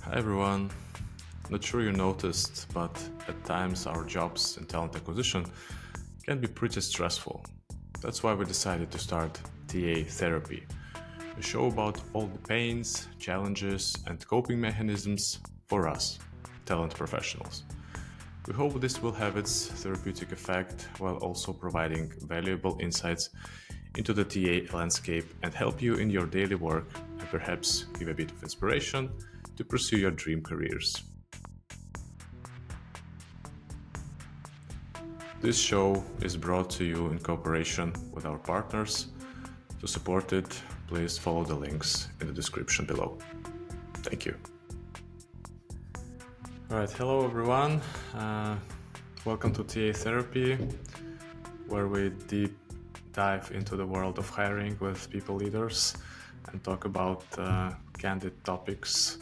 Hi everyone. Not sure you noticed, but at times our jobs in talent acquisition can be pretty stressful. That's why we decided to start TA Therapy, a show about all the pains, challenges, and coping mechanisms for us, talent professionals. We hope this will have its therapeutic effect while also providing valuable insights into the TA landscape and help you in your daily work and perhaps give a bit of inspiration to pursue your dream careers. This show is brought to you in cooperation with our partners. To support it, please follow the links in the description below. Thank you. All right, hello everyone. Welcome to TA Therapy, where we deep dive into the world of hiring with people leaders and talk about candid topics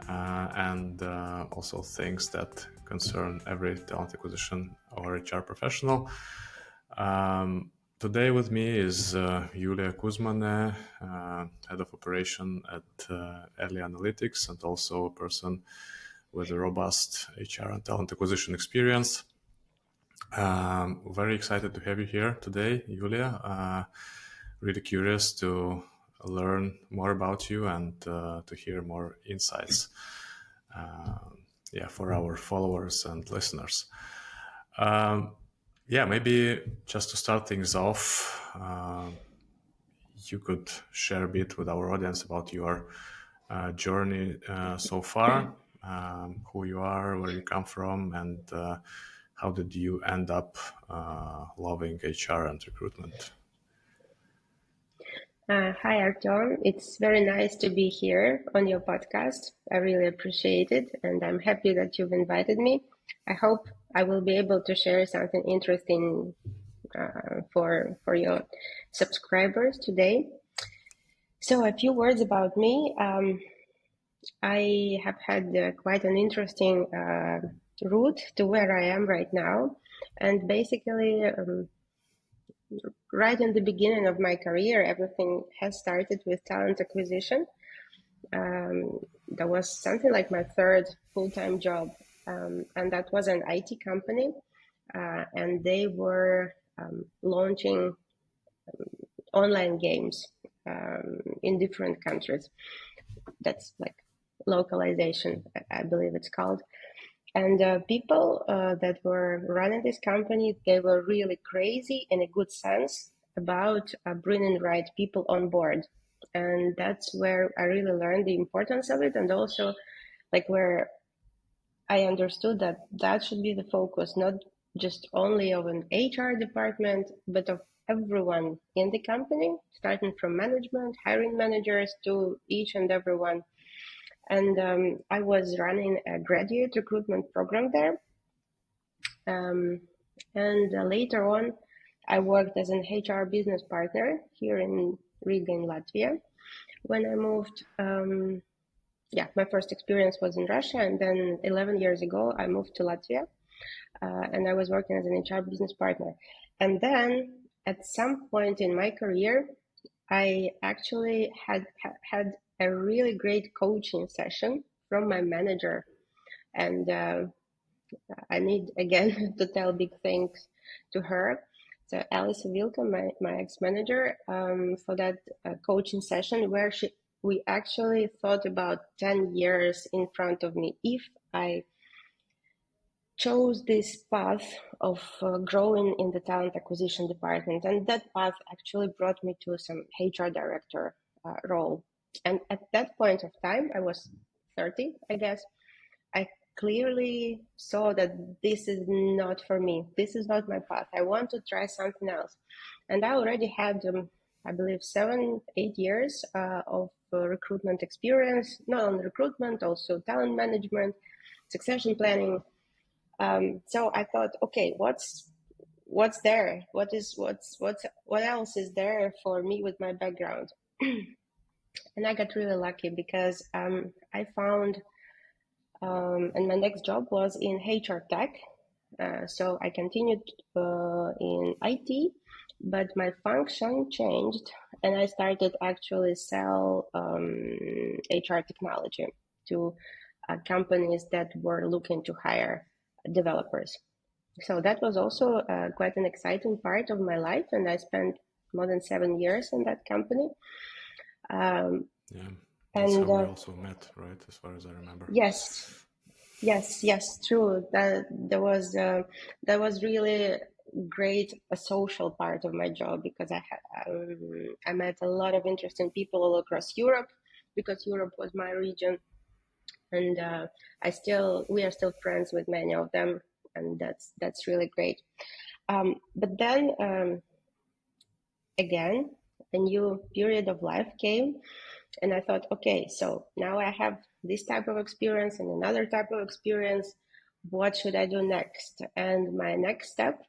and also things that concern every talent acquisition or HR professional. Today with me is Yulia Kuzmane, head of operation at Elly Analytics, and also a person with a robust HR and talent acquisition experience. Very excited to have you here today, Yulia. Really curious to learn more about you and to hear more insights for our followers and listeners. Maybe just to start things off, you could share a bit with our audience about your journey so far, who you are, where you come from, and how did you end up loving HR and recruitment? Hi, Artyom. It's very nice to be here on your podcast. I really appreciate it, and I'm happy that you've invited me. I hope I will be able to share something interesting for your subscribers today. So, a few words about me. I have had quite an interesting route to where I am right now, and basically. Right in the beginning of my career, everything has started with talent acquisition. That was something like my third full-time job, and that was an IT company, and they were launching online games in different countries. That's like localization, I believe it's called. And people that were running this company, they were really crazy in a good sense about bringing the right people on board. And that's where I really learned the importance of it. And also like where I understood that that should be the focus, not just only of an HR department, but of everyone in the company, starting from management, hiring managers to each and everyone. And I was running a graduate recruitment program there. And later on, I worked as an HR business partner here in Riga in Latvia. When I moved, my first experience was in Russia, and then 11 years ago, I moved to Latvia, and I was working as an HR business partner. And then at some point in my career, I actually had a really great coaching session from my manager, and I need again to tell big thanks to her. So Alice Vilka, my ex-manager, for that coaching session where we actually thought about 10 years in front of me if I chose this path of growing in the talent acquisition department. And that path actually brought me to some HR director role. And at that point of time, I was 30, I guess. I clearly saw that this is not for me. This is not my path. I want to try something else. And I already had, I believe, 7-8 years of recruitment experience, not only recruitment, also talent management, succession planning. So I thought, okay, what's there? What else is there for me with my background? And I got really lucky because I found, and my next job was in HR tech. So I continued in IT, but my function changed, and I started actually sell HR technology to companies that were looking to hire developers. So that was also quite an exciting part of my life, and I spent more than 7 years in that company. Yeah, that's And how we also met, right? As far as I remember. Yes, true. That was really great a social part of my job, because I met a lot of interesting people all across Europe, because Europe was my region, and we are still friends with many of them, and that's really great. But then again, a new period of life came, and I thought, okay, so now I have this type of experience and another type of experience. What should I do next? And my next step,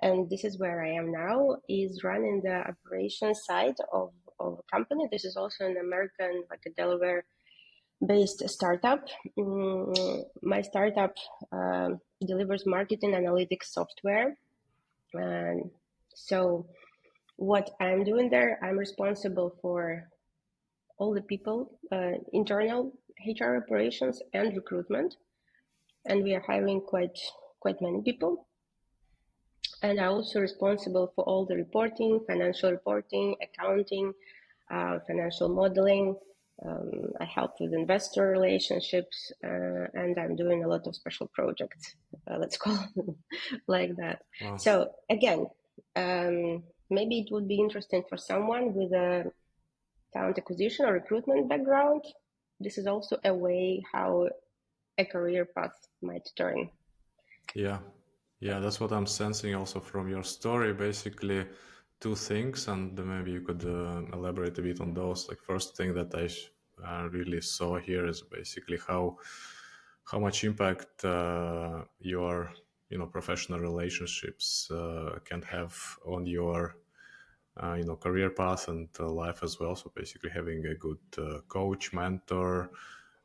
and this is where I am now, is running the operations side of a company. This is also an American, like a Delaware-based startup. My startup delivers marketing analytics software. And so what I'm doing there, I'm responsible for all the people, internal HR operations and recruitment, and we are hiring quite many people. And I'm also responsible for all the reporting, financial reporting, accounting, financial modeling. I help with investor relationships, and I'm doing a lot of special projects. Let's call them like that. Wow. So again, maybe it would be interesting for someone with a talent acquisition or recruitment background. This is also a way how a career path might turn. Yeah, that's what I'm sensing also from your story. Basically, two things, and maybe you could elaborate a bit on those. Like, first thing that I really saw here is basically how much impact your professional relationships can have on your career path and life as well. So basically having a good coach, mentor,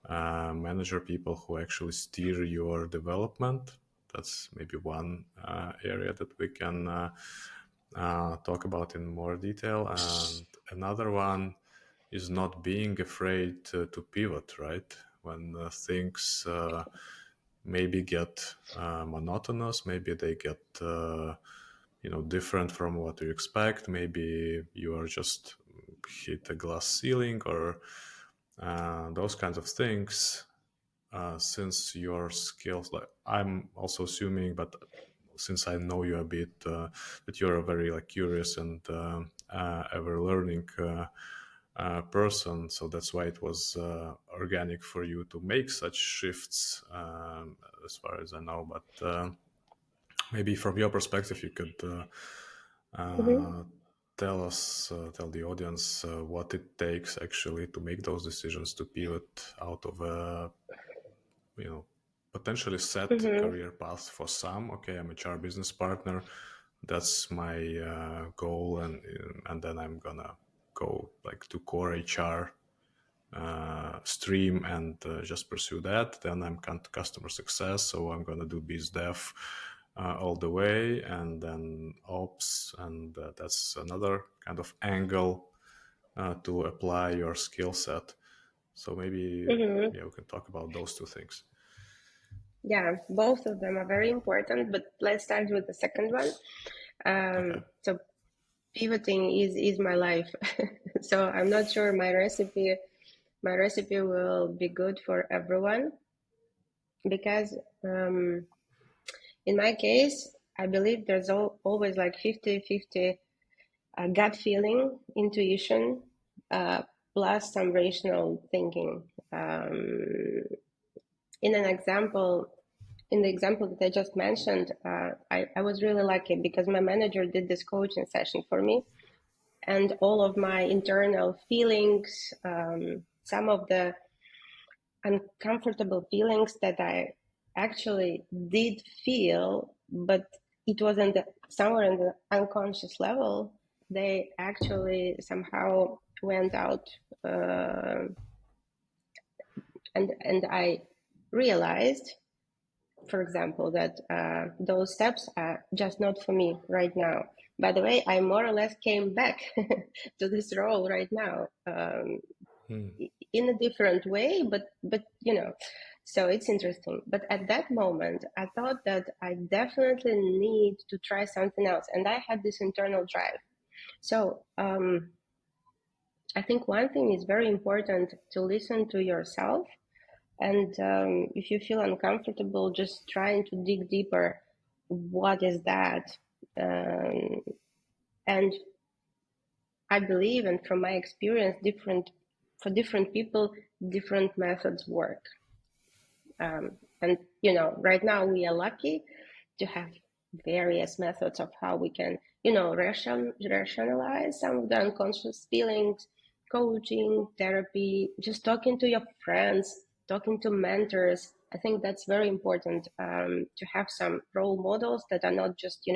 manager, people who actually steer your development. That's maybe one area that we can talk about in more detail. And another one is not being afraid to pivot, right? When things maybe get monotonous, maybe they get different from what you expect. Maybe you are just hit a glass ceiling or those kinds of things. Since your skills, like I'm also assuming, but since I know you a bit, that you're a very curious and ever learning person, so that's why it was organic for you to make such shifts, as far as I know. But maybe from your perspective, you could tell the audience what it takes actually to make those decisions, to pivot out of a potentially set career path for some. Okay, I'm a HR business partner. That's my goal, and then I'm gonna go to core HR stream and just pursue that. Then I'm customer success, so I'm gonna do biz dev all the way, and then ops, and that's another kind of angle to apply your skill set. So maybe we can talk about those two things. Yeah, both of them are very important, but let's start with the second one. Okay. So pivoting is my life. So I'm not sure my recipe will be good for everyone, because in my case, I believe there's always 50-50 gut feeling, intuition, plus some rational thinking. In the example that I just mentioned, I was really lucky because my manager did this coaching session for me, and all of my internal feelings, some of the uncomfortable feelings that I actually did feel, but it wasn't somewhere in the unconscious level, they actually somehow went out, and I realized, for example, that those steps are just not for me right now. By the way, I more or less came back to this role right now, in a different way, but So it's interesting. But at that moment, I thought that I definitely need to try something else. And I had this internal drive. So I think one thing is very important to listen to yourself. And if you feel uncomfortable, just trying to dig deeper. What is that? And I believe, and from my experience, for different people, different methods work. And right now we are lucky to have various methods of how we can, rationalize some of the unconscious feelings, coaching, therapy, just talking to your friends, talking to mentors. I think that's very important, to have some role models that are not just,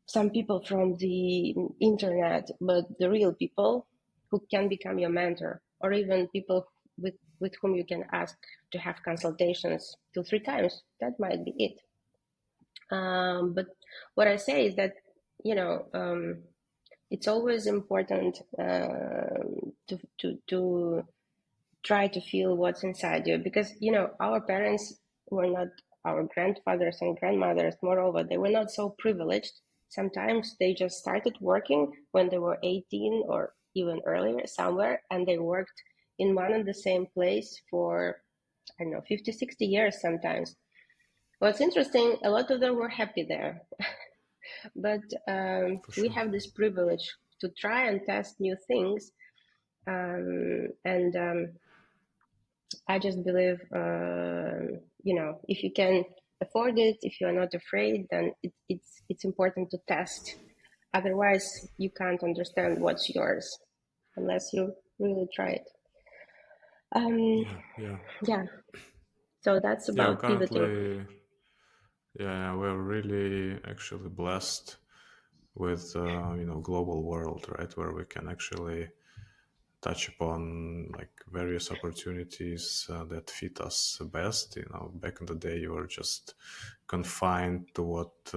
some people from the internet, but the real people who can become your mentor, or even people with whom you can ask to have consultations 2-3 times. That might be it. But what I say is that, it's always important to try to feel what's inside you, because our parents were not, our grandfathers and grandmothers, moreover, they were not so privileged. Sometimes they just started working when they were 18 or even earlier somewhere, and they worked in one and the same place for, I don't know, 50, 60 years sometimes. What's interesting, a lot of them were happy there. But we have this privilege to try and test new things. And I just believe, if you can afford it, if you are not afraid, then it's important to test. Otherwise, you can't understand what's yours unless you really try it. Yeah. So that's about pivoting. Currently, we're really actually blessed with global world, right, where we can actually touch upon like various opportunities that fit us best. Back in the day, you were just confined to what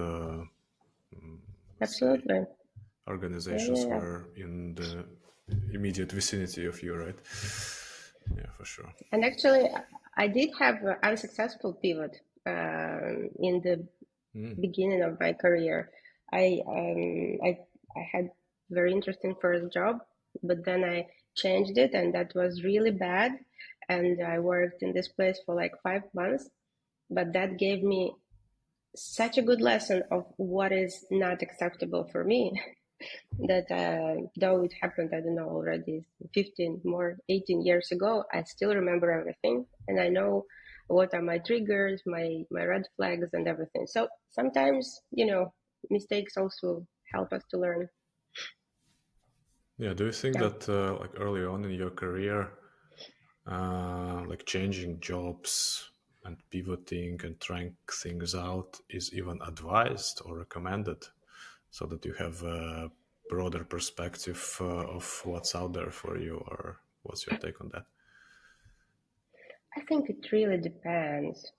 Absolutely. organizations were in the immediate vicinity of you, right? Yeah, for sure. And actually, I did have an unsuccessful pivot in the beginning of my career. I had very interesting first job, but then I changed it, and that was really bad. And I worked in this place for like 5 months, but that gave me such a good lesson of what is not acceptable for me. That though it happened, I don't know, already 18 years ago, I still remember everything, and I know what are my triggers, my red flags, and everything. So sometimes, mistakes also help us to learn. Yeah, do you think that like early on in your career, like changing jobs and pivoting and trying things out is even advised or recommended, so that you have a broader perspective of what's out there for you? Or what's your take on that? I think it really depends.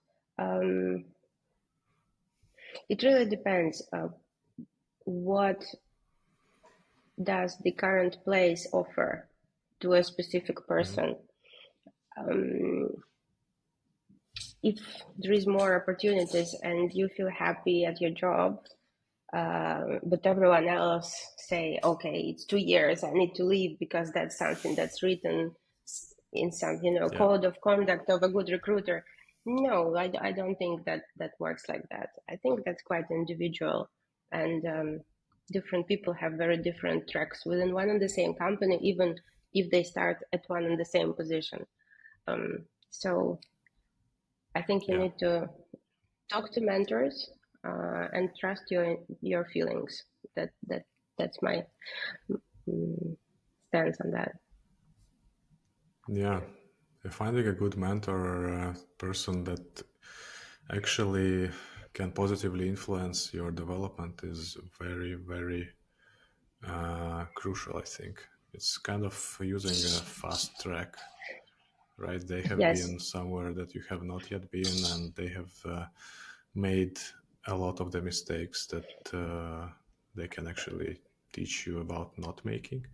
It really depends. What does the current place offer to a specific person? If there is more opportunities and you feel happy at your job, but everyone else say, okay, it's 2 years, I need to leave because that's something that's written in some, code of conduct of a good recruiter. No, I don't think that works like that. I think that's quite individual, and different people have very different tracks within one and the same company, even if they start at one and the same position. So I think you need to talk to mentors and trust your feelings. That's my stance on that. Yeah, finding a good mentor or a person that actually can positively influence your development is very, very crucial, I think. It's kind of using a fast track, right? They have been somewhere that you have not yet been, and they have made a lot of the mistakes that they can actually teach you about not making.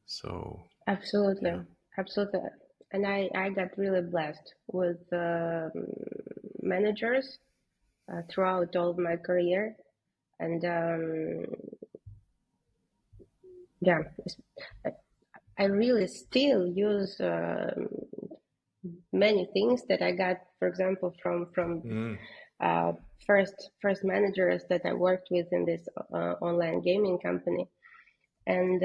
So absolutely. And I got really blessed with managers throughout all of my career. And yeah, I really still use many things that I got, for example, from first managers that I worked with in this online gaming company. And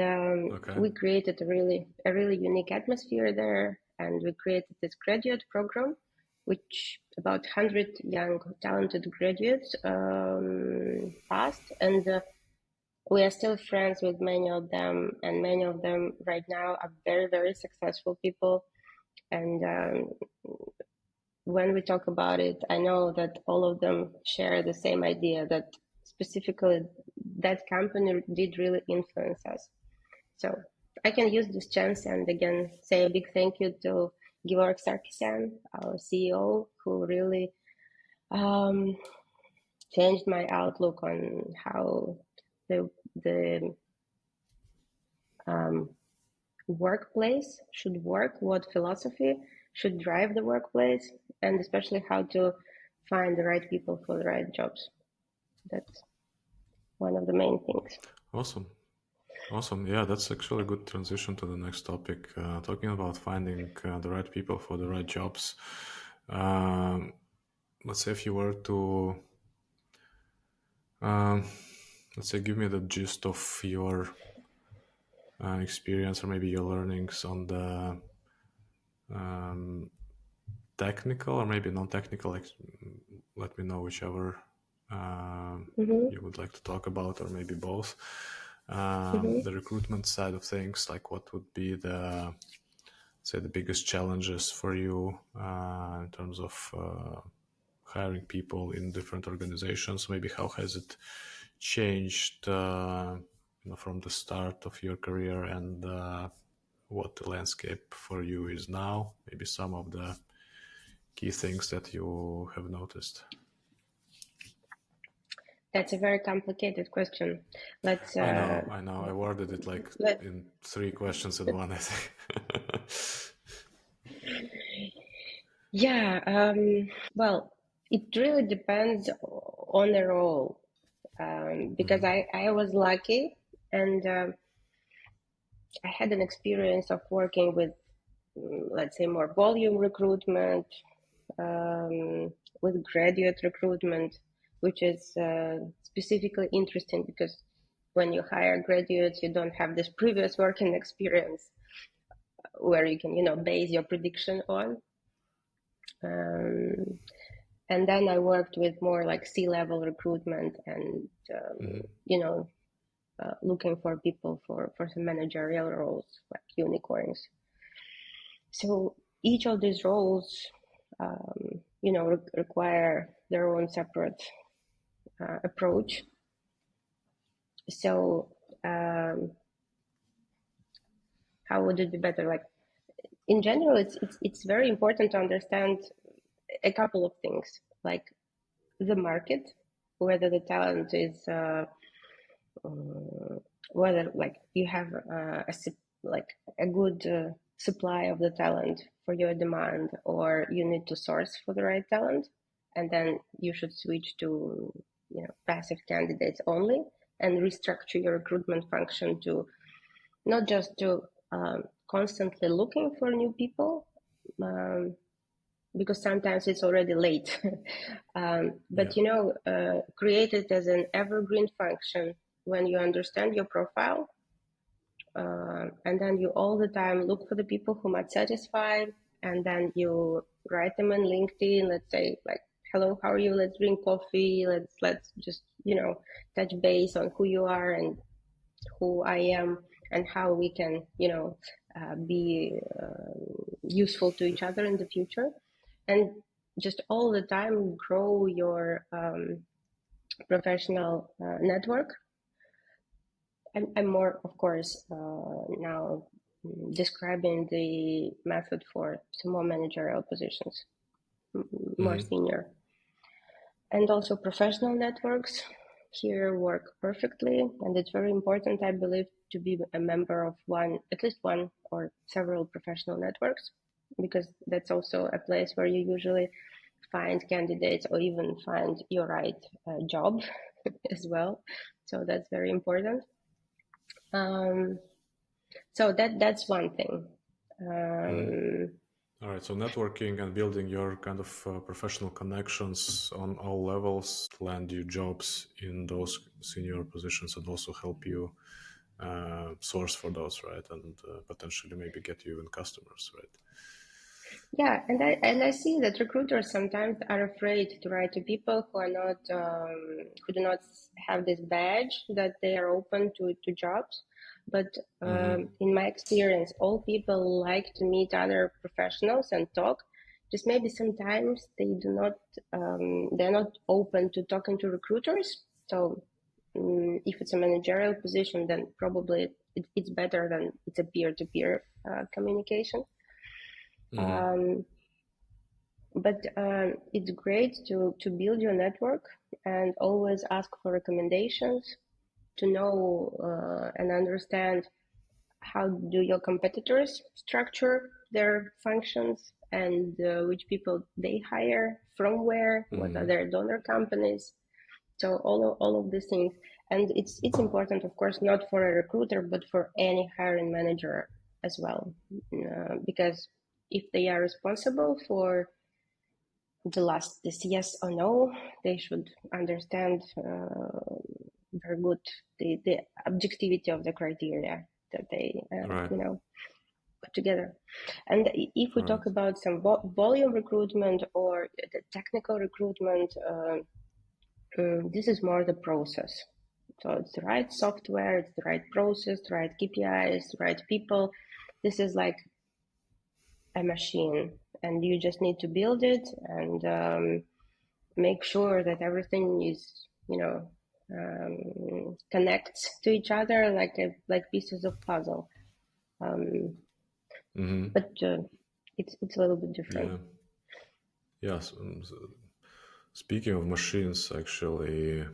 we created a really unique atmosphere there, and we created this graduate program, which about 100 young talented graduates passed, and we are still friends with many of them, and many of them right now are very, very successful people. And when we talk about it, I know that all of them share the same idea, that specifically that company did really influence us. So I can use this chance and again say a big thank you to Georg Sarkisyan, our CEO, who really changed my outlook on how the workplace should work, what philosophy should drive the workplace, and especially how to find the right people for the right jobs. That's one of the main things. Awesome. Yeah, that's actually a good transition to the next topic. Talking about finding the right people for the right jobs. Let's say if you were to, let's say, give me the gist of your experience or maybe your learnings on the technical or maybe non-technical. Let me know whichever you would like to talk about, or maybe both. The recruitment side of things, like what would be the, say, the biggest challenges for you in terms of hiring people in different organizations? Maybe how has it changed from the start of your career, and what the landscape for you is now? Maybe some of the key things that you have noticed. That's a very complicated question. Let's. I know. I worded it like in 3 questions in one, I think. Yeah. Well, it really depends on the role, because I was lucky, and I had an experience of working with, let's say, more volume recruitment, with graduate recruitment, which is specifically interesting because when you hire graduates, you don't have this previous working experience where you can, base your prediction on. And then I worked with more like C-level recruitment and, looking for people for some managerial roles, like unicorns. So each of these roles, require their own separate approach. So how would it be better? Like in general, it's very important to understand a couple of things, like the market, whether the talent is whether like you have a good supply of the talent for your demand, or you need to source for the right talent, and then you should switch to passive candidates only, and restructure your recruitment function to not just to constantly looking for new people, because sometimes it's already late. But create it as an evergreen function when you understand your profile, and then you all the time look for the people who might satisfy, and then you write them on LinkedIn. Let's say like, hello, how are you? Let's drink coffee. Let's just touch base on who you are and who I am, and how we can be useful to each other in the future, and just all the time grow your professional network. I'm more, of course, now describing the method for some more managerial positions, more senior. And also professional networks here work perfectly. And it's very important, I believe, to be a member of at least one or several professional networks. because that's also a place where you usually find candidates or even find your right job as well. So that's very important. So that's one thing. All right, so networking and building your kind of professional connections on all levels land you jobs in those senior positions and also help you source for those, right? And potentially maybe get you even customers, right? Yeah, and I see that recruiters sometimes are afraid to write to people who are not who do not have this badge that they are open to jobs. But in my experience, all people like to meet other professionals and talk. Just maybe sometimes they do not they're not open to talking to recruiters. So if it's a managerial position, then probably it's better than it's a peer-to-peer communication. But it's great to build your network and always ask for recommendations to know and understand how do your competitors structure their functions and which people they hire from where, what are their donor companies. So all of these things. And it's important, of course, not for a recruiter, but for any hiring manager as well. Because if they are responsible for this yes or no, they should understand very good the objectivity of the criteria that they Right. put together. And if we talk about some volume recruitment or the technical recruitment, this is more the process. So it's the right software, it's the right process, the right KPIs, the right people. This is like a machine, and you just need to build it and make sure that everything is, connects to each other like pieces of puzzle. But it's a little bit different. Yeah. Yes. Speaking of machines, actually,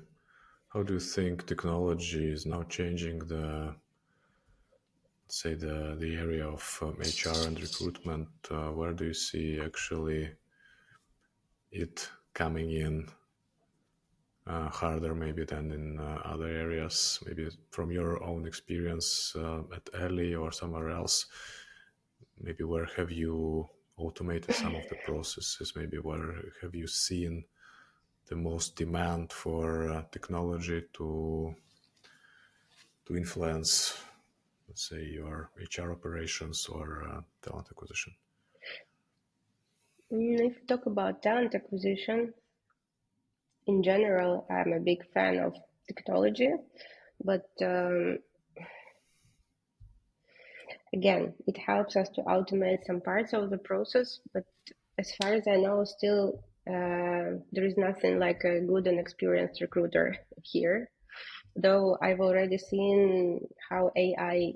how do you think technology is now changing the area of HR and recruitment? Where do you see actually it coming in harder maybe than in other areas? Maybe from your own experience at Elly or somewhere else. Maybe where have you automated some of the processes? Maybe where have you seen the most demand for technology to influence, let's say, your HR operations or talent acquisition? If we talk about talent acquisition, in general, I'm a big fan of technology, but again, it helps us to automate some parts of the process. But as far as I know, still there is nothing like a good and experienced recruiter here. Though I've already seen how AI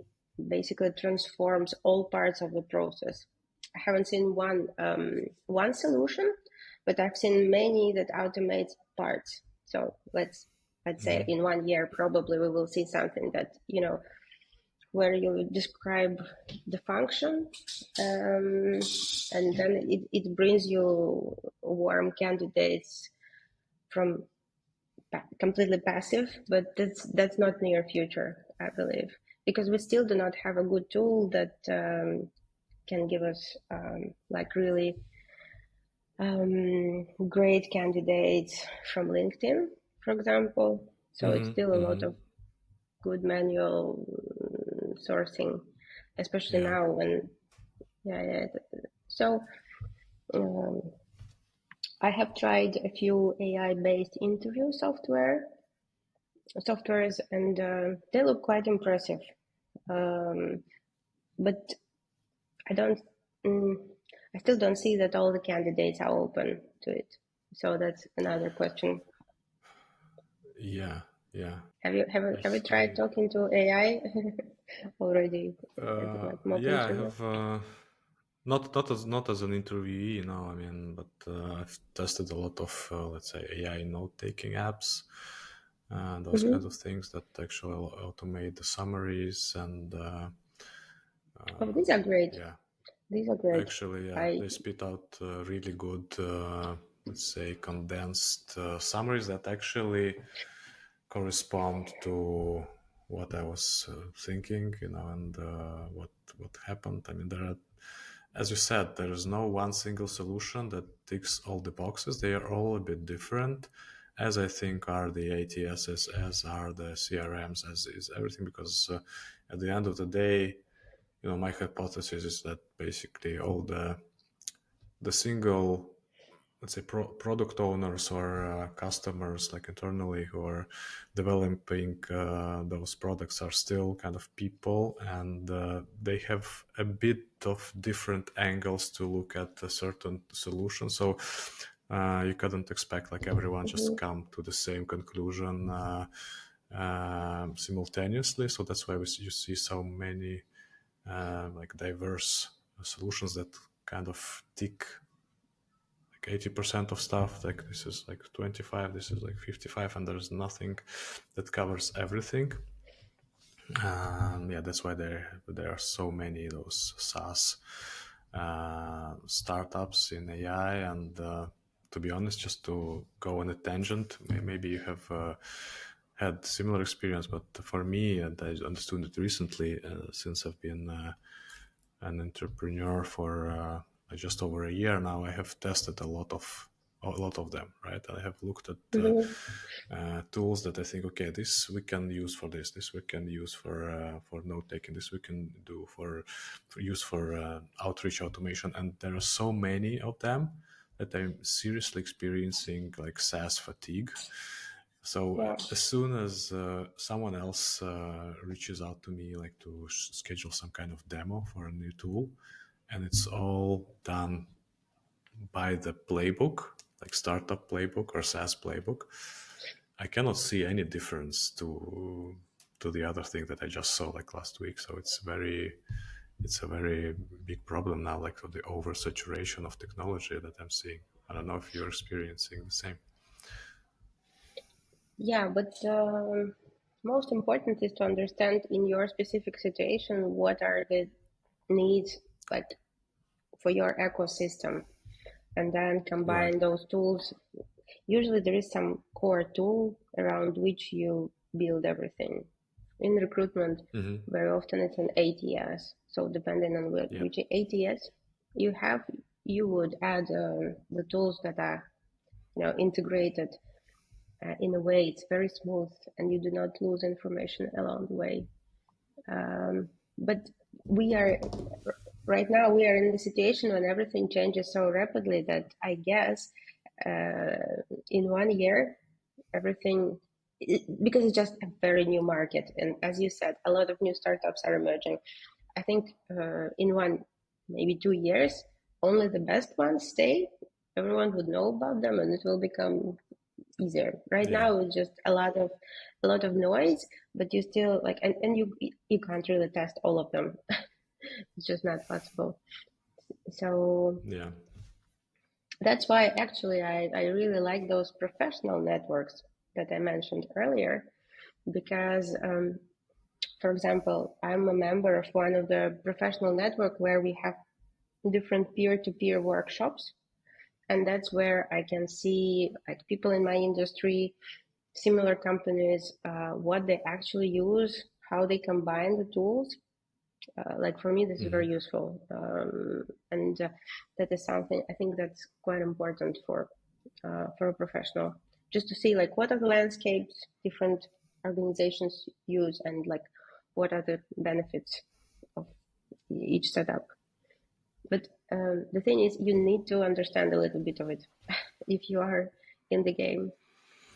basically transforms all parts of the process. I haven't seen one solution, but I've seen many that automates parts. So let's say in 1 year probably we will see something that where you describe the function, and then it brings you warm candidates from completely passive, but that's not near future, I believe, because we still do not have a good tool that can give us like really great candidates from LinkedIn, for example. So it's still a lot of good manual sourcing, especially now when So I have tried a few AI-based interview softwares, and they look quite impressive. But I still don't see that all the candidates are open to it. So that's another question. Yeah. Have you tried talking to AI already? Yeah, I have. Not as an interviewee, I mean, but I've tested a lot of let's say AI note-taking apps and those kinds of things that actually automate the summaries and. These are great. Yeah. These are great. Actually, yeah, I they spit out really good, let's say, condensed summaries that actually correspond to what I was thinking, and what happened. I mean, there are, as you said, there is no one single solution that ticks all the boxes. They are all a bit different, as I think are the ATSs, as are the CRMs, as is everything. Because at the end of the day, my hypothesis is that basically all the single, let's say, product owners or customers, like internally, who are developing those products are still kind of people, and they have a bit of different angles to look at a certain solution. So you couldn't expect like everyone just Mhm. come to the same conclusion simultaneously. So that's why you see so many like diverse solutions that kind of tick like 80% of stuff. Like this is like 25, this is like 55, and there's nothing that covers everything. Yeah, that's why there are so many those SaaS startups in AI. And to be honest, just to go on a tangent, maybe you have had similar experience, but for me, and I understood it recently, since I've been an entrepreneur for just over a year now, I have tested a lot of them, right? I have looked at Mhm. tools that I think, okay, this we can use for this we can use for note taking, this we can do for use for outreach automation, and there are so many of them that I'm seriously experiencing like SaaS fatigue. So Yeah, as soon as someone else reaches out to me, like to schedule some kind of demo for a new tool, and it's all done by the playbook, like startup playbook or SaaS playbook, I cannot see any difference to the other thing that I just saw like last week. So it's a very big problem now, like of the oversaturation of technology that I'm seeing. I don't know if you're experiencing the same. yeah, but most important is to understand in your specific situation what are the needs like for your ecosystem, and then Right. combine those tools. Usually, there is some core tool around which you build everything. In recruitment, Mm-hmm. very often it's an ATS. So depending on Yeah. which ATS you have, you would add the tools that are integrated in a way it's very smooth and you do not lose information along the way. But we are right now we are in the situation when everything changes so rapidly that I guess in 1 year everything, because it's just a very new market, and as you said, a lot of new startups are emerging. I think in maybe 2 years, only the best ones stay. Everyone would know about them, and it will become easier. Right Yeah. now, it's just a lot of noise, but you still like, and you can't really test all of them. It's just not possible. So Yeah. that's why actually I really like those professional networks that I mentioned earlier, because for example, I'm a member of one of the professional network where we have different peer-to-peer workshops, and that's where I can see like people in my industry, similar companies, what they actually use, how they combine the tools. Like for me, this is very Mm-hmm. useful, and that is something I think that's quite important for a professional, just to see like what are the landscapes different organizations use, and like what are the benefits of each setup. But the thing is, you need to understand a little bit of it if you are in the game.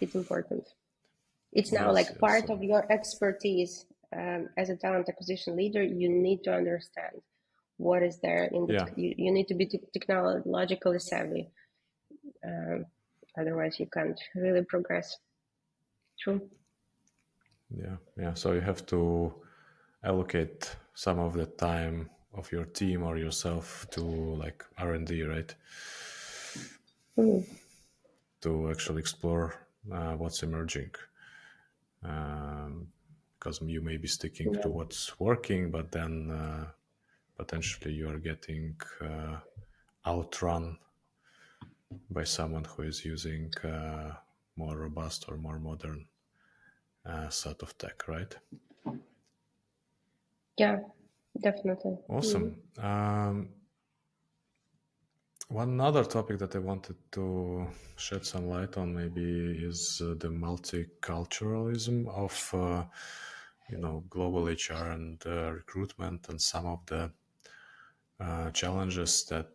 It's important. It's now Yes. like Yes. part of your expertise as a talent acquisition leader. You need to understand what is there in the. Yeah. You need to be technologically savvy. Um, Otherwise, you can't really progress. True. Yeah. Yeah. So you have to allocate some of the time of your team or yourself to like R&D, right? Mm. To actually explore what's emerging. Because you may be sticking to Yeah. what's working, but then potentially you are getting outrun by someone who is using more robust or more modern set of tech, right? Yeah, definitely. Awesome. One other topic that I wanted to shed some light on maybe is the multiculturalism of global HR and recruitment, and some of the challenges that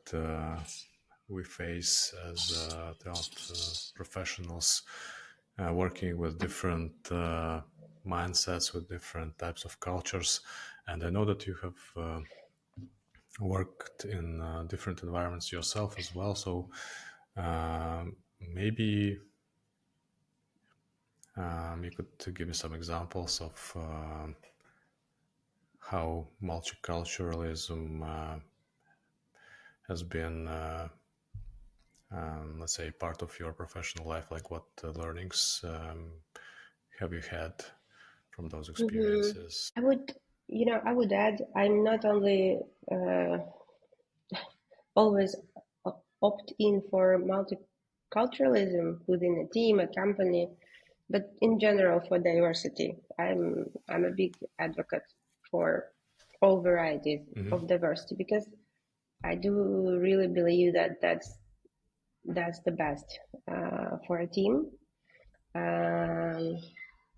we face as talent professionals working with different mindsets, with different types of cultures. And I know that you have worked in different environments yourself as well. So maybe you could give me some examples of how multiculturalism has been, let's say, part of your professional life. Like, what learnings have you had from those experiences? I would add, I'm not only always opt in for multiculturalism within a team, a company, but in general for diversity. I'm a big advocate for all varieties of diversity, because I do really believe that that's the best for a team.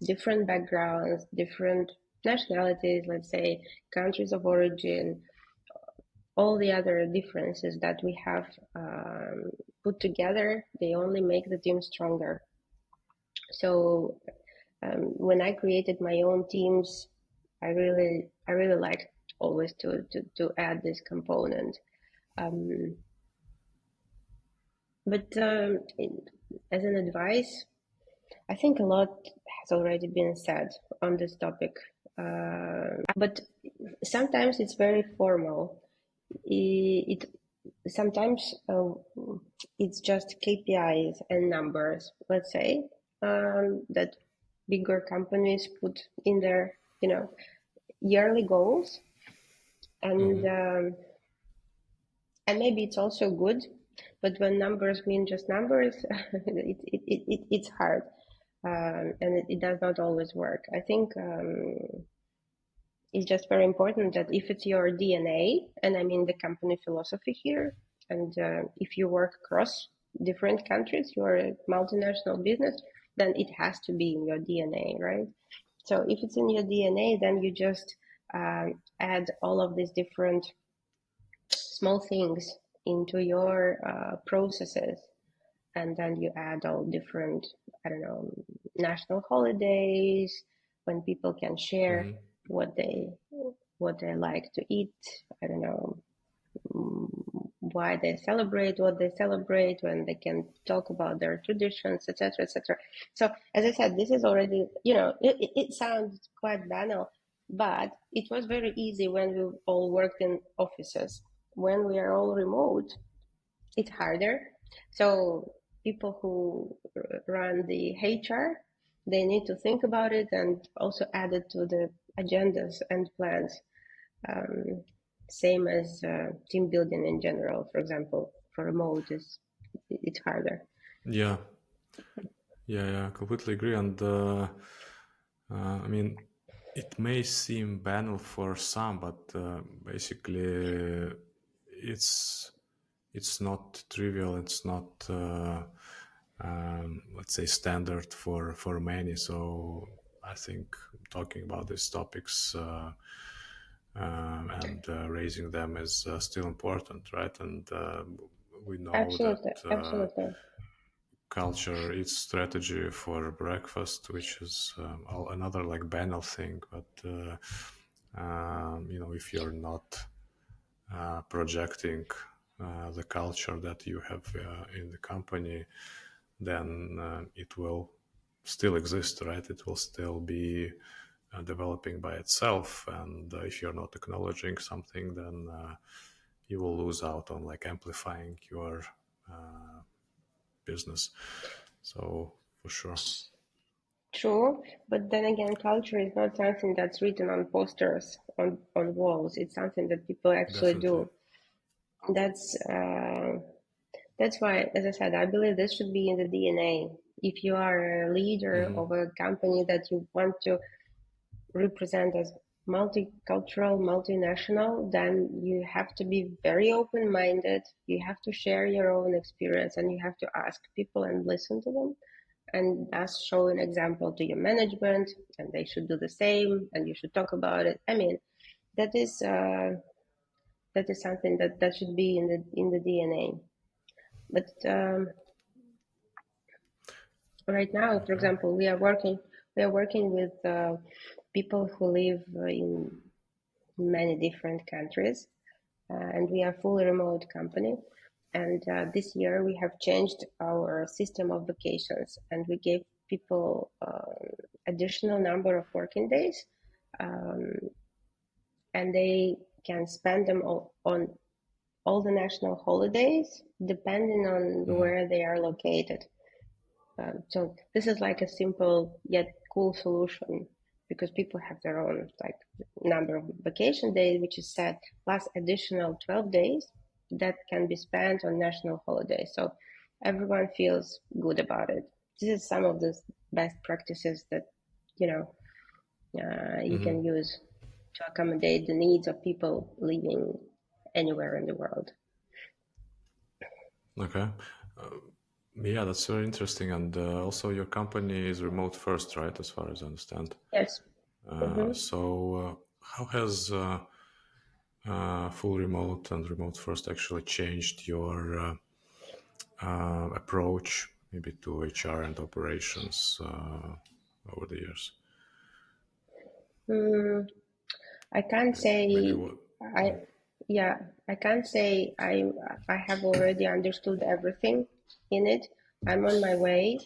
Different backgrounds, different nationalities, let's say countries of origin, all the other differences that we have put together, they only make the team stronger. So when I created my own teams, I really liked always to add this component. But as an advice, I think a lot has already been said on this topic. But sometimes it's very formal. It sometimes it's just KPIs and numbers, let's say, that bigger companies put in their yearly goals, and maybe it's also good, but when numbers mean just numbers, it's hard, and it does not always work. I think it's just very important that if it's your DNA, and I mean the company philosophy here, and if you work across different countries, you're a multinational business, then it has to be in your DNA, right? So if it's in your DNA, then you just add all of these different small things into your processes, and then you add all different, I don't know, national holidays, when people can share what they like to eat. I don't know why they celebrate what they celebrate, when they can talk about their traditions, etc., etc. So as I said, this is already, it sounds quite banal, but it was very easy when we all worked in offices. When we are all remote, it's harder. So people who run the HR, they need to think about it and also add it to the agendas and plans. Same as team building in general, for example, for remote, it's harder. Yeah, completely agree. And I mean, it may seem banal for some, but basically, it's not trivial. It's not, let's say, standard for many. So I think talking about these topics and raising them is still important, right? And we know Absolutely, that absolutely. culture eats strategy for breakfast, which is another like banal thing. But if you're not projecting the culture that you have in the company, then it will still exist, right? It will still be developing by itself. And if you're not acknowledging something, then you will lose out on like amplifying your business. So for sure. True, but then again, culture is not something that's written on posters on walls. It's something that people actually Definitely. do. That's that's why, as I said, I believe this should be in the DNA. If you are a leader Mm-hmm. of a company that you want to represent as multicultural, multinational, then you have to be very open-minded. You have to share your own experience, and you have to ask people and listen to them, and thus show an example to your management, and they should do the same, and you should talk about it. I mean, that is something that should be in the DNA. But right now, for Okay. example, we are working with people who live in many different countries, and we are a fully remote company. And this year we have changed our system of vacations, and we gave people additional number of working days, um, and they can spend them on all the national holidays depending on Mm-hmm. where they are located. So this is like a simple yet cool solution, because people have their own like number of vacation days, which is set, plus additional 12 days that can be spent on national holidays. So everyone feels good about it. This is some of the best practices that you know you Mm-hmm. can use to accommodate the needs of people living anywhere in the world. Okay. Uh, yeah, that's very interesting. And also, your company is remote first, right? As far as I understand. Yes. Mm-hmm. So, how has full remote and remote first actually changed your approach, maybe to HR and operations over the years? Mm, I can't Maybe say what? I yeah, I can't say I have already understood everything in it. I'm on my way,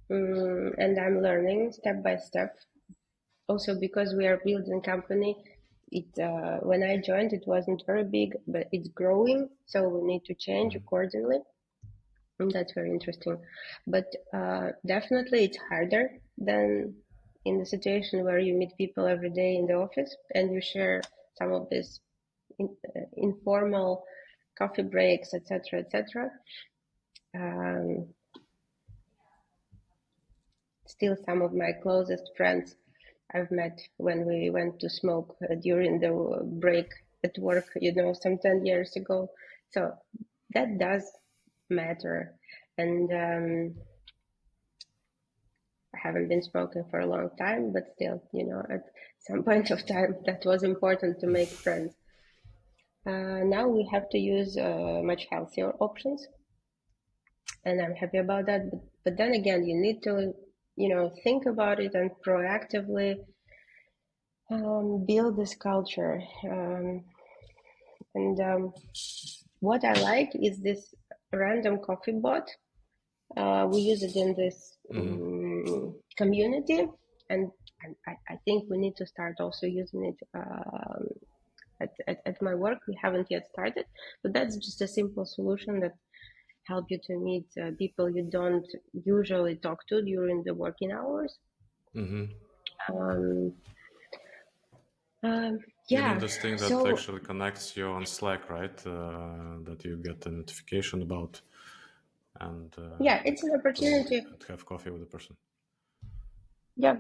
and I'm learning step by step. Also because we are building company, it when I joined it wasn't very big, but it's growing, so we need to change accordingly. And that's very interesting. But definitely it's harder than in the situation where you meet people every day in the office and you share some of this informal coffee breaks, etc., etc. Um, Still, some of my closest friends I've met when we went to smoke during the break at work, some 10 years ago. So that does matter. And I haven't been smoking for a long time, but still, at some point of time, that was important to make friends. Now we have to use much healthier options, and I'm happy about that. But then again, you need to, think about it and proactively build this culture. And what I like is this random coffee bot. We use it in this Mm-hmm. community, and I think we need to start also using it at my work. We haven't yet started, but that's just a simple solution that help you to meet people you don't usually talk to during the working hours. Mm-hmm. Um, You mean yeah, this thing that so actually connects you on Slack, right? That you get a notification about and yeah, it's an go opportunity. and have coffee with the person. Yeah,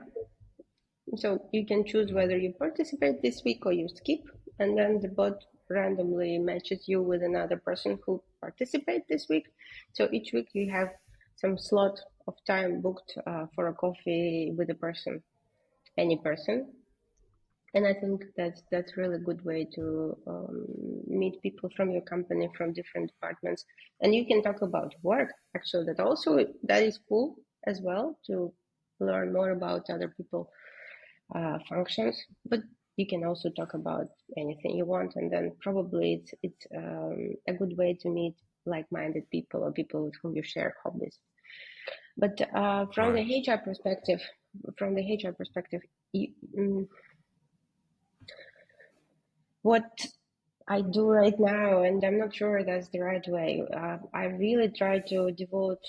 so you can choose whether you participate this week or you skip, and then the bot randomly matches you with another person who participate this week. So each week you have some slot of time booked for a coffee with a person, any person. And I think that's really good way to meet people from your company from different departments, and you can talk about work. Actually, that is cool as well, to learn more about other people functions. But you can also talk about anything you want, and then probably it's a good way to meet like-minded people or people with whom you share hobbies. But from the Right. HR perspective, what I do right now, and I'm not sure that's the right way. I really try to devote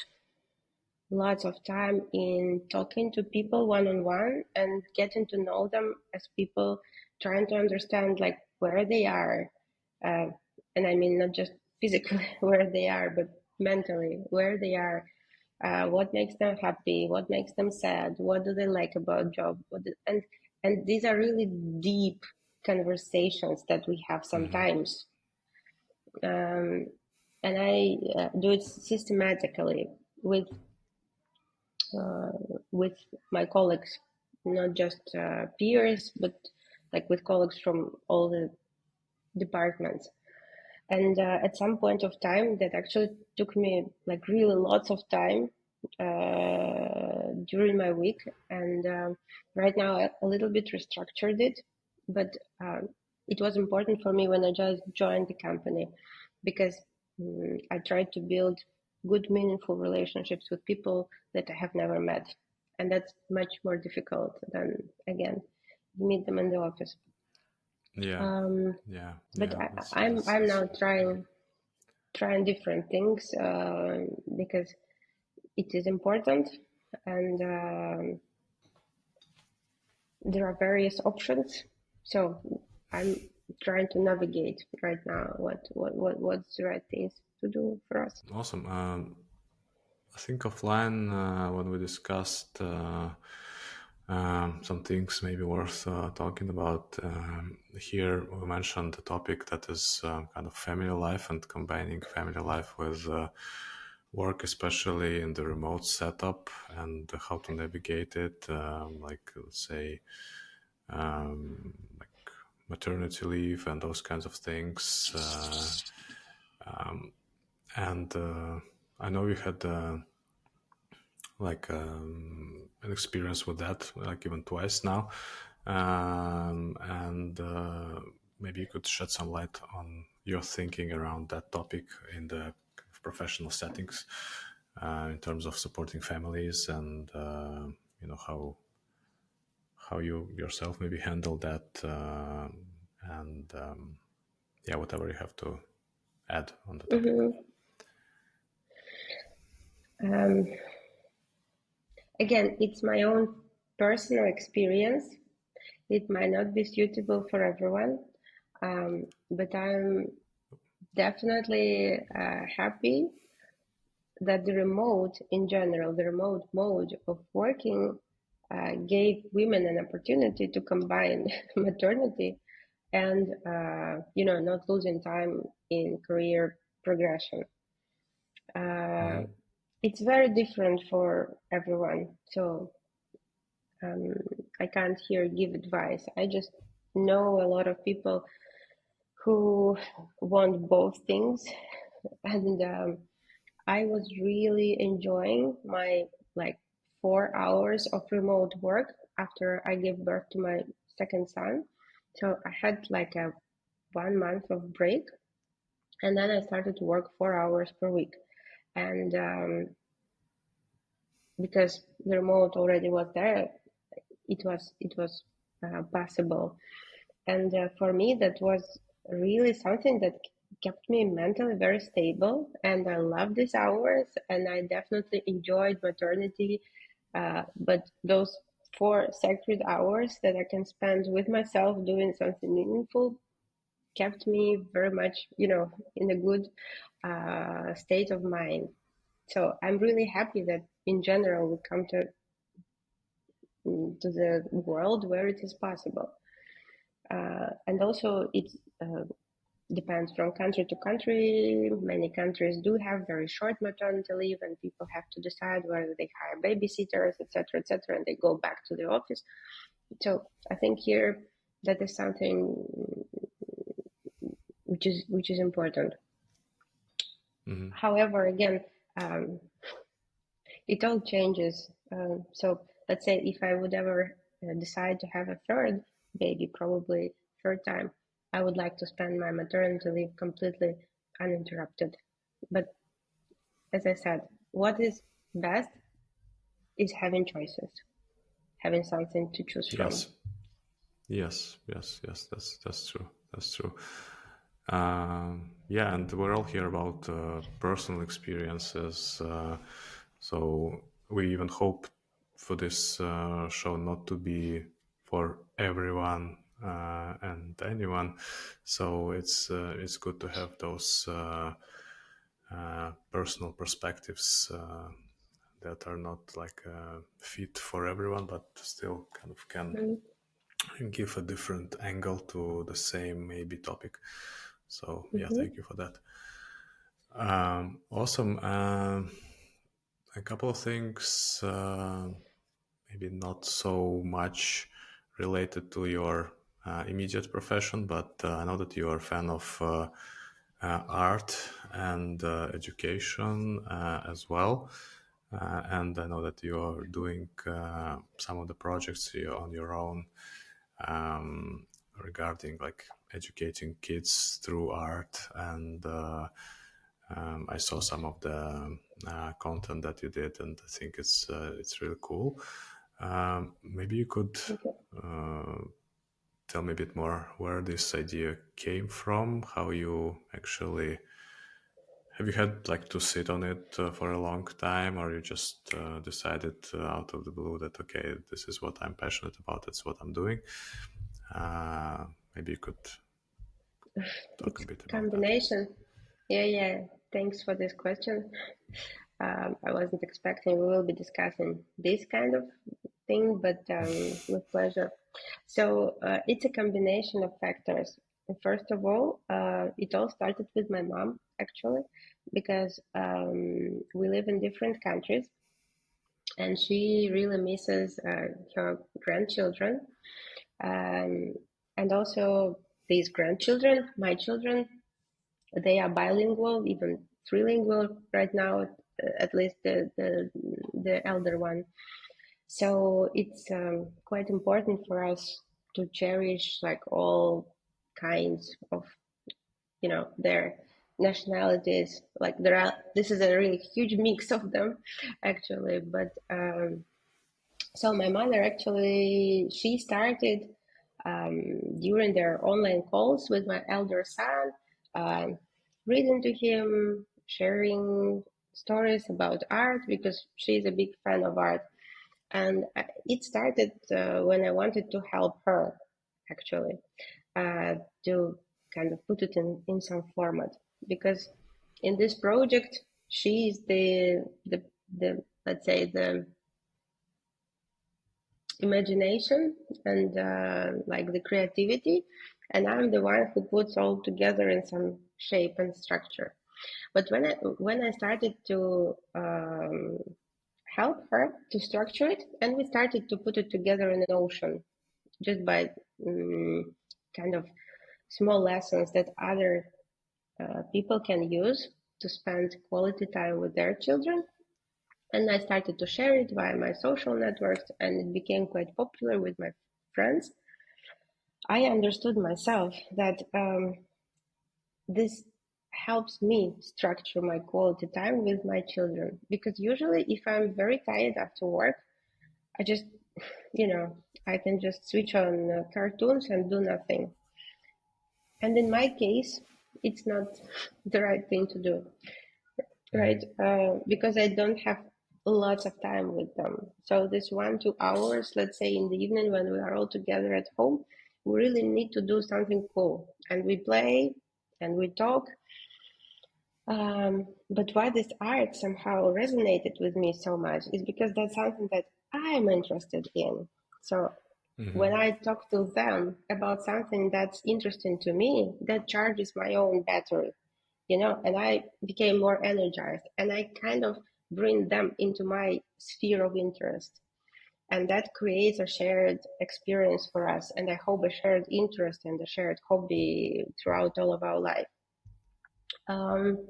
lots of time in talking to people one-on-one and getting to know them as people, trying to understand like where they are, and I mean not just physically where they are, but mentally where they are, what makes them happy, what makes them sad, what do they like about job, and these are really deep conversations that we have sometimes. And I do it systematically with my colleagues, not just peers, but like with colleagues from all the departments. And at some point of time, that actually took me like really lots of time during my week. And right now, I a little bit restructured it, but it was important for me when I just joined the company because I tried to build good, meaningful relationships with people that I have never met. And that's much more difficult than, again, meet them in the office. Yeah, yeah, But yeah. I'm now trying different things because it is important, and there are various options. So I'm trying to navigate right now what's the right things to do for us. Awesome. I think offline when we discussed some things maybe worth talking about. Here we mentioned the topic that is kind of family life and combining family life with work, especially in the remote setup, and how to navigate it. Like let's say like maternity leave and those kinds of things. And I know you had like an experience with that, like even twice now, and maybe you could shed some light on your thinking around that topic in the professional settings, in terms of supporting families and you know how you yourself maybe handle that, and yeah, whatever you have to add on the topic. Um, Again, it's my own personal experience. It might not be suitable for everyone, but I'm definitely happy that the remote, in general, the remote mode of working gave women an opportunity to combine maternity and, not losing time in career progression. It's very different for everyone. So I can't here give advice. I just know a lot of people who want both things, and I was really enjoying my like 4 hours of remote work after I gave birth to my second son. So I had like a 1 month of break, and then I started to work 4 hours per week, and because the remote already was there, it was possible. And for me, that was really something that kept me mentally very stable. And I love these hours, and I definitely enjoyed maternity. But those 4 sacred hours that I can spend with myself doing something meaningful kept me very much, in a good state of mind. So I'm really happy that in general we come to the world where it is possible. And also it depends from country to country. Many countries do have very short maternity leave, and people have to decide whether they hire babysitters, etc., and they go back to the office. So I think here that is something which is important. However, again, it all changes. So let's say if I would ever decide to have a third baby, probably third time, I would like to spend my maternity leave completely uninterrupted. But as I said, what is best is having choices, having something to choose from. Yes. That's true. That's true. Yeah, and we're all here about personal experiences. So we even hope for this show not to be for everyone and anyone. So it's good to have those personal perspectives that are not like fit for everyone, but still kind of can give a different angle to the same maybe topic. So yeah, Mm-hmm. thank you for that. Awesome. A couple of things, maybe not so much related to your immediate profession, but I know that you are a fan of art and education as well. And I know that you are doing some of the projects here on your own um, regarding like educating kids through art. And I saw some of the content that you did, and I think it's really cool. Maybe you could Okay. uh, tell me a bit more where this idea came from, how you actually have you had like to sit on it for a long time, or you just decided out of the blue that okay, this is what I'm passionate about, it's what I'm doing. Maybe you could talk It's a bit about that. combination. Yeah, yeah. Thanks for this question. I wasn't expecting we will be discussing this kind of thing, but with pleasure. So it's a combination of factors. First of all, it all started with my mom, actually, because we live in different countries and she really misses her grandchildren. Um, and also, these grandchildren, my children, they are bilingual, even trilingual right now, at least the elder one. So it's quite important for us to cherish like all kinds of, their nationalities. Like this is a really huge mix of them, actually. But so my mother actually, she started during their online calls with my elder son, um, reading to him, sharing stories about art because she's a big fan of art. And it started when I wanted to help her, actually, to kind of put it in some format. Because in this project, she is the let's say the imagination and like the creativity, and I'm the one who puts all together in some shape and structure. But when I started to help her to structure it, and we started to put it together in an ocean just by kind of small lessons that other people can use to spend quality time with their children. And I started to share it via my social networks, and it became quite popular with my friends. I understood myself that this helps me structure my quality time with my children, because usually if I'm very tired after work, I just, I can just switch on cartoons and do nothing. And in my case, it's not the right thing to do, right? Because I don't have lots of time with them. So this 1-2 hours, let's say in the evening when we are all together at home, we really need to do something cool. And we play and we talk. But why this art somehow resonated with me so much is because that's something that I'm interested in. So when I talk to them about something that's interesting to me, that charges my own battery, and I became more energized, and I kind of bring them into my sphere of interest. And that creates a shared experience for us. And I hope a shared interest and a shared hobby throughout all of our life. Um,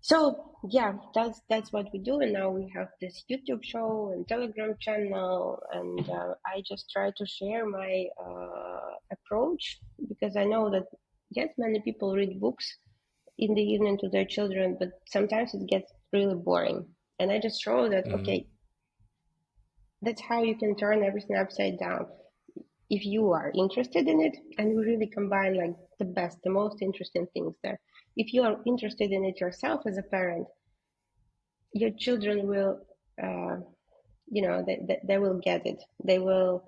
so yeah, that's what we do. And now we have this YouTube show and Telegram channel, and I just try to share my approach, because I know that yes, many people read books in the evening to their children, but sometimes it gets really boring. And I just show that okay, that's how you can turn everything upside down if you are interested in it, and we really combine like the most interesting things there. If you are interested in it yourself as a parent, your children will they will get it. They will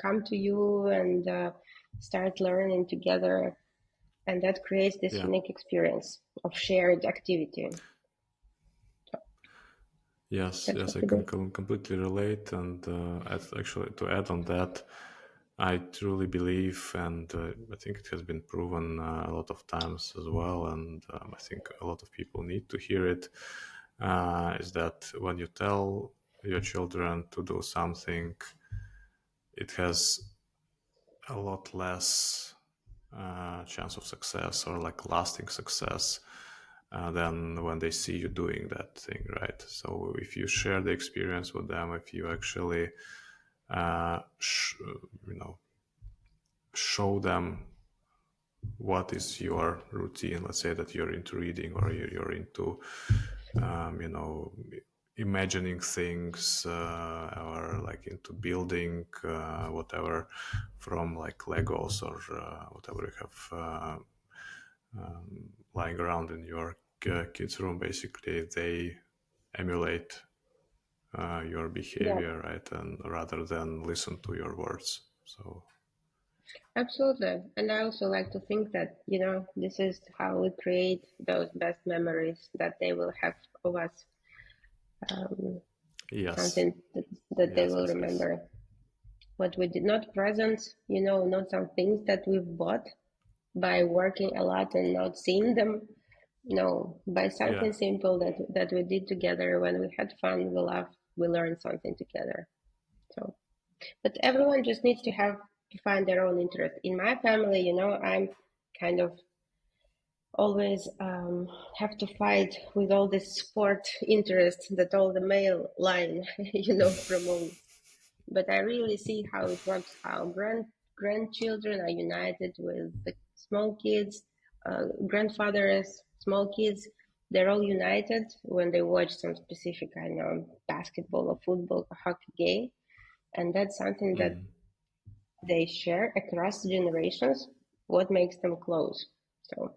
come to you and start learning together, and that creates this unique experience of shared activity. Yes, I can completely relate, and actually to add on that, I truly believe, and I think it has been proven a lot of times as well, and I think a lot of people need to hear it, is that when you tell your children to do something, it has a lot less chance of success or like lasting success than when they see you doing that thing, right? So if you share the experience with them, if you actually show them what is your routine, let's say that you're into reading or you're into imagining things or like into building whatever from like Legos or whatever you have lying around in your kids' room. Basically, they emulate your behavior, right? And rather than listen to your words. So absolutely. And I also like to think that, this is how we create those best memories that they will have of us. Something that they will remember. What we did, not presents, not some things that we've bought by working a lot and not seeing them. No, by something simple that we did together when we had fun, we laughed, we learned something together. So, but everyone just needs to find their own interest. In my family, I'm kind of always have to fight with all this sport interest that all the male line, promotes. But I really see how it works, how grandchildren are united with the small kids, grandfathers, small kids. They're all united when they watch some specific, basketball or football or hockey game. And that's something that they share across generations, what makes them close. So,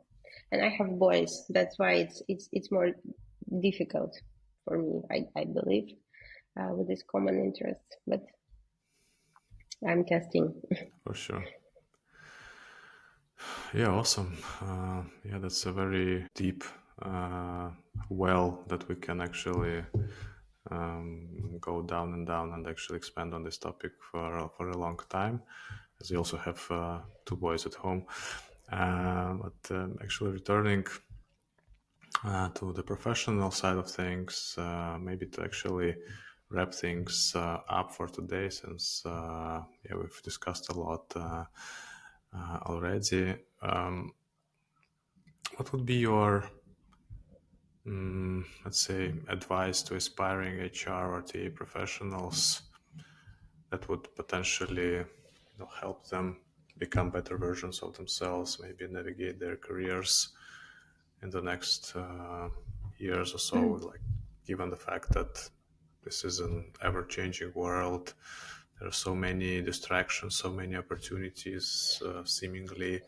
and I have boys. That's why it's more difficult for me, I believe, with this common interest. But I'm testing. For sure. Yeah, awesome. That's a very deep well that we can actually go down and actually expand on this topic for a long time, as we also have 2 boys at home. But actually returning to the professional side of things, maybe to actually wrap things up for today, since we've discussed a lot already. What would be your, let's say, advice to aspiring HR or TA professionals that would potentially help them become better versions of themselves, maybe navigate their careers in the next years or so, like given the fact that this is an ever-changing world, there are so many distractions, so many opportunities seemingly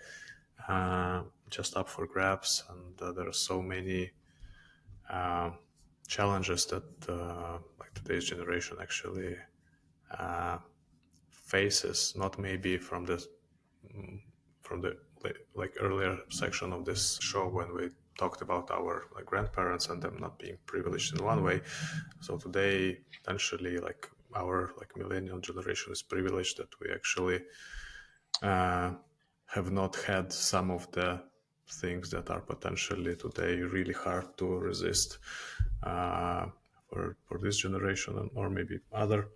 just up for grabs, and there are so many challenges that like today's generation actually faces, not maybe from the like earlier section of this show when we talked about our like grandparents and them not being privileged in one way. So today, potentially, like our like millennial generation is privileged that we actually have not had some of the things that are potentially today really hard to resist for this generation, or maybe other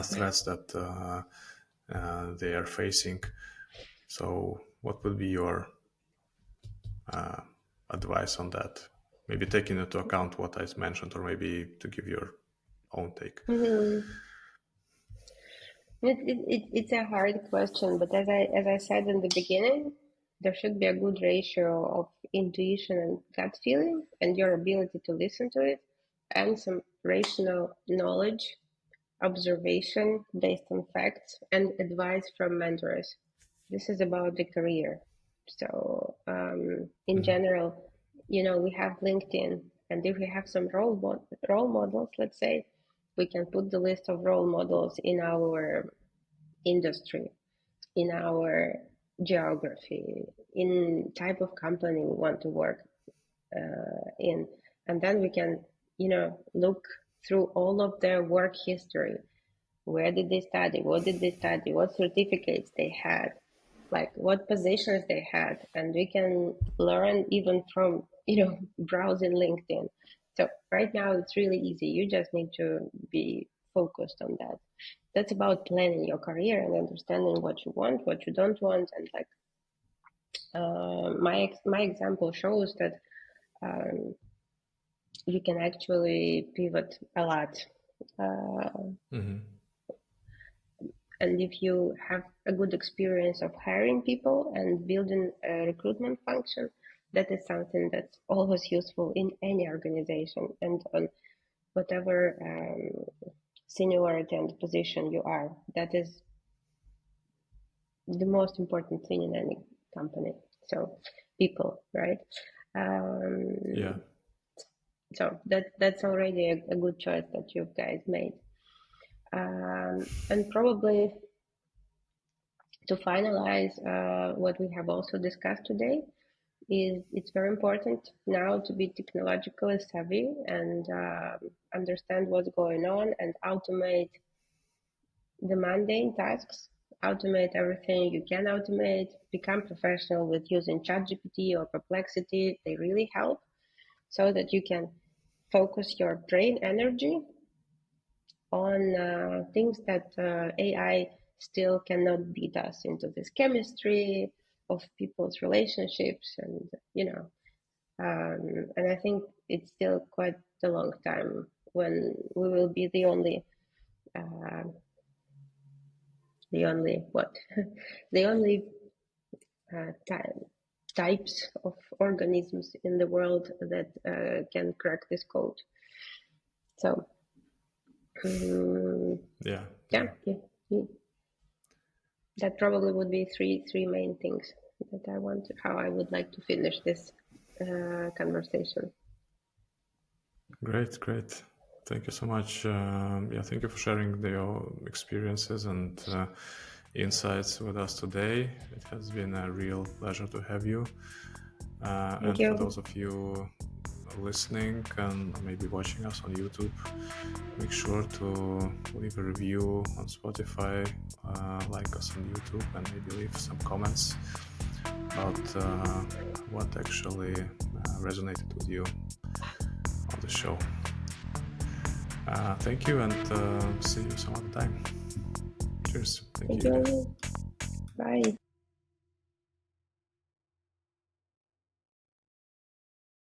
threats that they are facing. So what would be your advice on that? Maybe taking into account what I mentioned, or maybe to give your own take. It's a hard question, but as I said in the beginning, there should be a good ratio of intuition and gut feeling and your ability to listen to it, and some rational knowledge, observation based on facts, and advice from mentors. This is about the career. So in general, we have LinkedIn. And if we have some role models, let's say, we can put the list of role models in our industry, in our geography, in type of company we want to work in. And then we can, look through all of their work history. Where did they study? What did they study? What certificates they had? Like what positions they had? And we can learn even from, browsing LinkedIn. So right now it's really easy. You just need to be focused on that. That's about planning your career and understanding what you want, what you don't want. And like my example shows that you can actually pivot a lot. And if you have a good experience of hiring people and building a recruitment function, that is something that's always useful in any organization and on whatever seniority and position you are. That is the most important thing in any company. So people, right? Yeah. So that's already a good choice that you guys made. And probably to finalize what we have also discussed today is it's very important now to be technologically savvy and understand what's going on and automate the mundane tasks, automate everything you can automate, become professional with using ChatGPT or Perplexity. They really help so that you can focus your brain energy on things that AI still cannot beat us into this chemistry of people's relationships and and I think it's still quite a long time when we will be the only types of organisms in the world that can crack this code. So Yeah. That probably would be three main things that how I would like to finish this conversation. Great. Thank you so much. Thank you for sharing your experiences and insights with us today. It has been a real pleasure to have you. Thank you. For those of you listening and maybe watching us on YouTube, make sure to leave a review on Spotify, like us on YouTube, and maybe leave some comments about what actually resonated with you on the show. Thank you, and see you some other time. Cheers. Thank you. Bye.